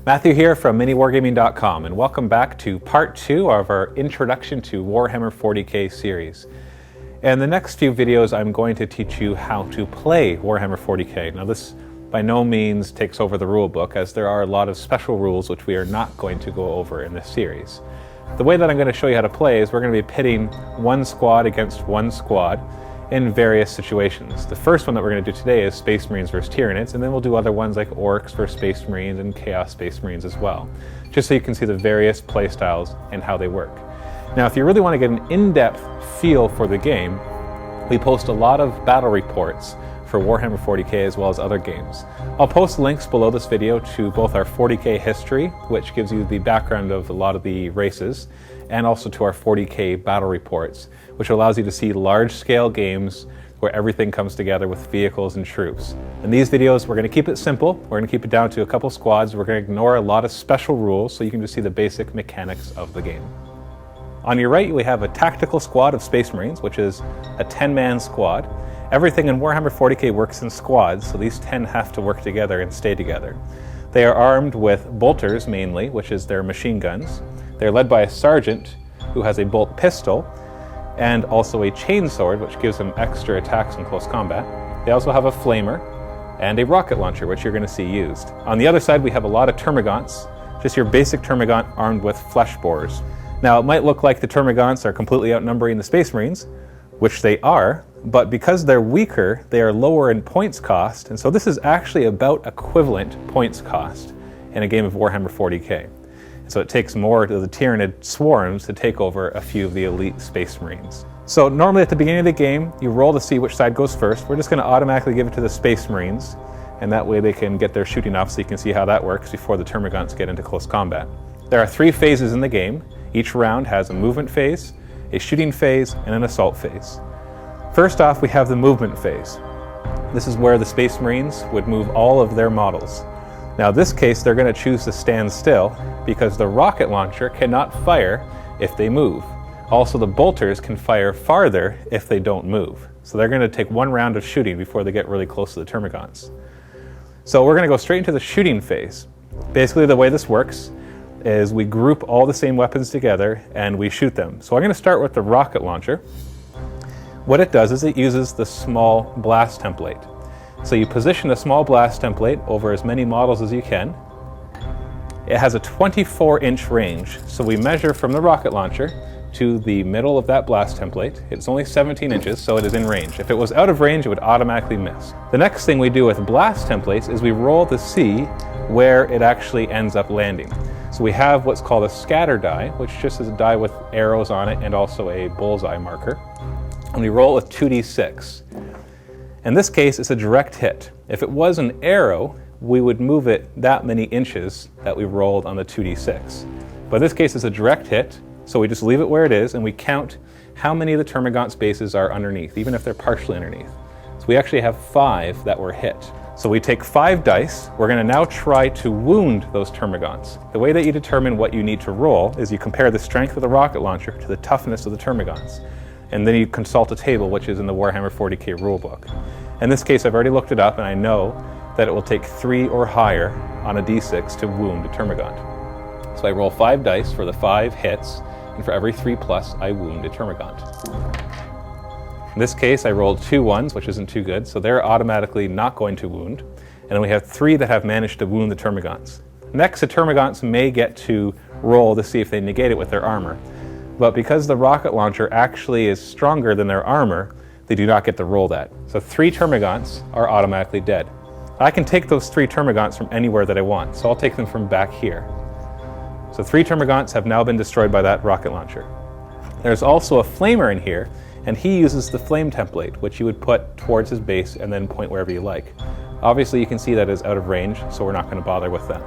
Matthew here from miniwargaming.com, and welcome back to part 2 of our Introduction to Warhammer 40k series. In the next few videos I'm going to teach you how to play Warhammer 40k. Now this by no means takes over the rule book, as there are a lot of special rules which we are not going to go over in this series. The way that I'm going to show you how to play is we're going to be pitting one squad against one squad in various situations. The first one that we're going to do today is Space Marines versus Tyranids, and then we'll do other ones like Orcs versus Space Marines and Chaos Space Marines as well, just so you can see the various play styles and how they work. Now, if you really want to get an in-depth feel for the game, we post a lot of battle reports for Warhammer 40k as well as other games. I'll post links below this video to both our 40k history, which gives you the background of a lot of the races, and also to our 40k battle reports, which allows you to see large-scale games where everything comes together with vehicles and troops. In these videos, we're going to keep it simple. We're going to keep it down to a couple squads. We're going to ignore a lot of special rules so you can just see the basic mechanics of the game. On your right, we have a tactical squad of Space Marines, which is a 10-man squad. Everything in Warhammer 40k works in squads, so these 10 have to work together and stay together. They are armed with bolters mainly, which is their machine guns. They're led by a sergeant who has a bolt pistol and also a chainsword, which gives them extra attacks in close combat. They also have a flamer and a rocket launcher, which you're going to see used. On the other side, we have a lot of termagants, just your basic termagant armed with flesh borers. Now, it might look like the termagants are completely outnumbering the Space Marines, which they are, but because they're weaker, they are lower in points cost, and so this is actually about equivalent points cost in a game of Warhammer 40k. So it takes more of the Tyranid swarms to take over a few of the elite Space Marines. So normally at the beginning of the game, you roll to see which side goes first. We're just going to automatically give it to the Space Marines, and that way they can get their shooting off, so you can see how that works before the termagants get into close combat. There are 3 phases in the game. Each round has a movement phase, a shooting phase, and an assault phase. First off, we have the movement phase. This is where the Space Marines would move all of their models. Now, in this case, they're going to choose to stand still because the rocket launcher cannot fire if they move. Also, the bolters can fire farther if they don't move. So they're going to take one round of shooting before they get really close to the termagants. So we're going to go straight into the shooting phase. Basically, the way this works is we group all the same weapons together and we shoot them. So I'm going to start with the rocket launcher. What it does is it uses the small blast template. So you position a small blast template over as many models as you can. It has a 24-inch range, so we measure from the rocket launcher to the middle of that blast template. It's only 17 inches, so it is in range. If it was out of range, it would automatically miss. The next thing we do with blast templates is we roll to see where it actually ends up landing. So we have what's called a scatter die, which just is a die with arrows on it and also a bullseye marker. And we roll with 2d6. In this case, it's a direct hit. If it was an arrow, we would move it that many inches that we rolled on the 2d6. But in this case, it's a direct hit, so we just leave it where it is and we count how many of the termagant spaces are underneath, even if they're partially underneath. So we actually have 5 that were hit. So we take 5 dice. We're going to now try to wound those termagants. The way that you determine what you need to roll is you compare the strength of the rocket launcher to the toughness of the termagants. And then you consult a table, which is in the Warhammer 40k rulebook. In this case, I've already looked it up, and I know that it will take 3 or higher on a d6 to wound a termagant. So I roll 5 dice for the 5 hits, and for every 3+, I wound a termagant. In this case, I rolled 2 1s, which isn't too good, so they're automatically not going to wound. And then we have 3 that have managed to wound the termagants. Next, the termagants may get to roll to see if they negate it with their armor. But because the rocket launcher actually is stronger than their armor, they do not get to roll that. So 3 termagants are automatically dead. I can take those 3 termagants from anywhere that I want, so I'll take them from back here. So 3 termagants have now been destroyed by that rocket launcher. There's also a flamer in here, and he uses the flame template, which you would put towards his base and then point wherever you like. Obviously, you can see that is out of range, so we're not going to bother with that.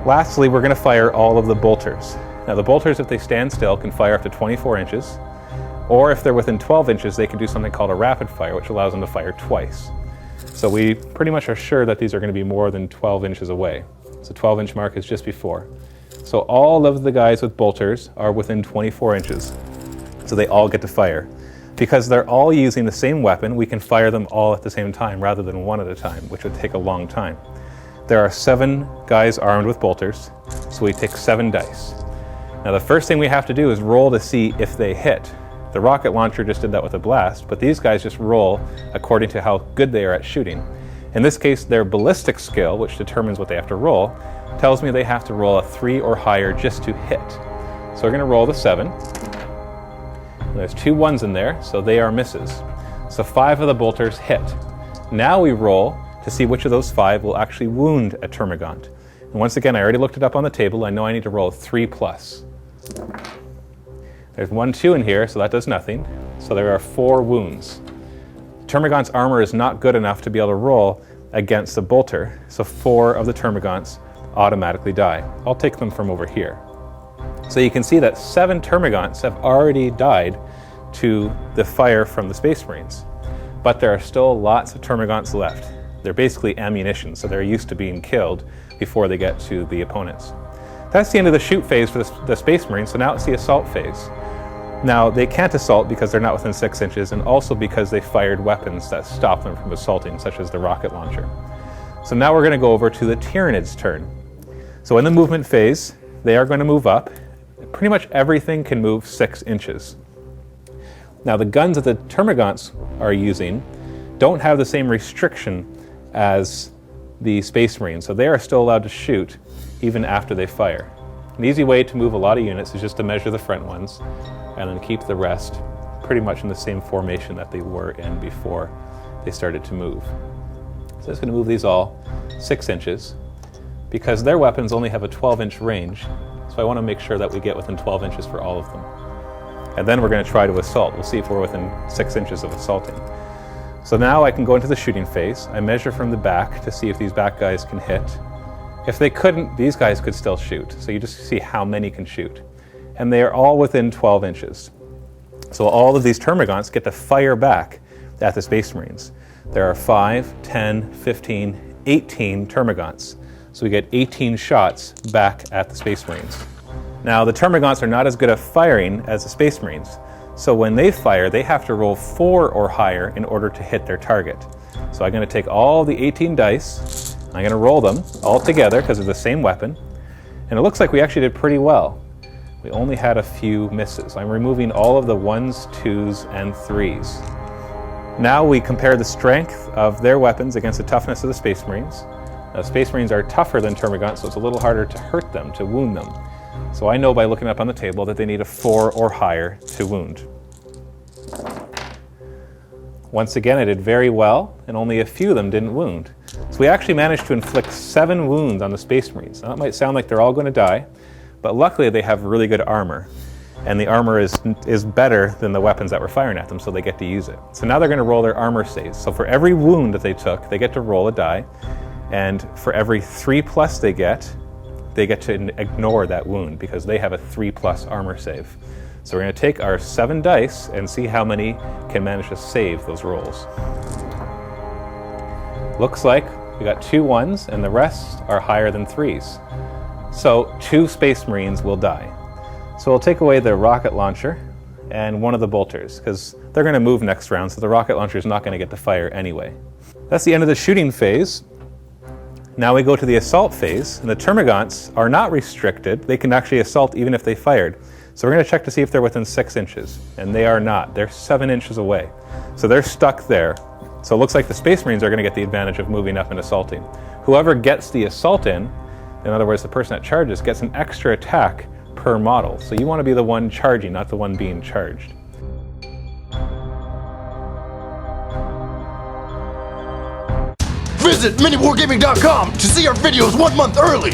Lastly, we're going to fire all of the bolters. Now, the bolters, if they stand still, can fire up to 24 inches, or if they're within 12 inches, they can do something called a rapid fire, which allows them to fire twice. So we pretty much are sure that these are going to be more than 12 inches away. So 12-inch mark is just before. So all of the guys with bolters are within 24 inches. So they all get to fire. Because they're all using the same weapon, we can fire them all at the same time rather than one at a time, which would take a long time. there are 7 guys armed with bolters, so we take 7 dice. Now the first thing we have to do is roll to see if they hit. The rocket launcher just did that with a blast, but these guys just roll according to how good they are at shooting. In this case, their ballistic skill, which determines what they have to roll, tells me they have to roll a 3 or higher just to hit. So we're going to roll the 7. And there's 2 1s in there, so they are misses. So 5 of the bolters hit. Now we roll to see which of those 5 will actually wound a termagant. And once again, I already looked it up on the table. I know I need to roll a 3+. There's 1 2 in here, so that does nothing. So there are 4 wounds. Termagant's armor is not good enough to be able to roll against the bolter, so 4 of the termagants automatically die. I'll take them from over here. So you can see that 7 termagants have already died to the fire from the Space Marines. But there are still lots of termagants left. They're basically ammunition, so they're used to being killed before they get to the opponents. That's the end of the shoot phase for the Space Marines, so now it's the assault phase. Now, they can't assault because they're not within 6 inches, and also because they fired weapons that stop them from assaulting, such as the rocket launcher. So now we're going to go over to the Tyranids Turn. So in the movement phase, they are going to move up. Pretty much everything can move 6 inches. Now, the guns that the termagants are using don't have the same restriction as the Space Marines, so they are still allowed to shoot even after they fire. An easy way to move a lot of units is just to measure the front ones and then keep the rest pretty much in the same formation that they were in before they started to move. So it's going to move these all 6 inches because their weapons only have a 12-inch range, so I want to make sure that we get within 12 inches for all of them. And then we're going to try to assault. We'll see if we're within 6 inches of assaulting. So now I can go into the shooting phase. I measure from the back to see if these back guys can hit. If they couldn't, these guys could still shoot. So you just see how many can shoot. And they are all within 12 inches. So all of these termagants get to fire back at the Space Marines. There are 5, 10, 15, 18 termagants. So we get 18 shots back at the Space Marines. Now the termagants are not as good at firing as the Space Marines. So when they fire, they have to roll 4 or higher in order to hit their target. So I'm going to take all the 18 dice, I'm going to roll them all together because they're the same weapon. And it looks like we actually did pretty well. We only had a few misses. I'm removing all of the 1s, 2s, and 3s. Now we compare the strength of their weapons against the toughness of the Space Marines. Now, Space Marines are tougher than termagants, so it's a little harder to hurt them, to wound them. So I know by looking up on the table that they need a 4 or higher to wound. Once again, I did very well, and only a few of them didn't wound. So we actually managed to inflict 7 wounds on the Space Marines. Now, that might sound like they're all going to die, but luckily they have really good armor. And the armor is better than the weapons that were firing at them, so they get to use it. So now they're going to roll their armor saves. So for every wound that they took, they get to roll a die. And for every 3+ they get to ignore that wound because they have a 3+ armor save. So we're going to take our 7 dice and see how many can manage to save those rolls. Looks like we got 2 1s and the rest are higher than 3s. So 2 Space Marines will die. So we'll take away the rocket launcher and 1 of the bolters because they're going to move next round, so the rocket launcher is not going to get to fire anyway. That's the end of the shooting phase. Now we go to the assault phase, and the termagants are not restricted. They can actually assault even if they fired. So we're going to check to see if they're within 6 inches, and they are not. They're 7 inches away. So they're stuck there. So it looks like the Space Marines are going to get the advantage of moving up and assaulting. Whoever gets the assault in other words, the person that charges, gets an extra attack per model. So you want to be the one charging, not the one being charged. Visit miniwargaming.com to see our videos 1 month early.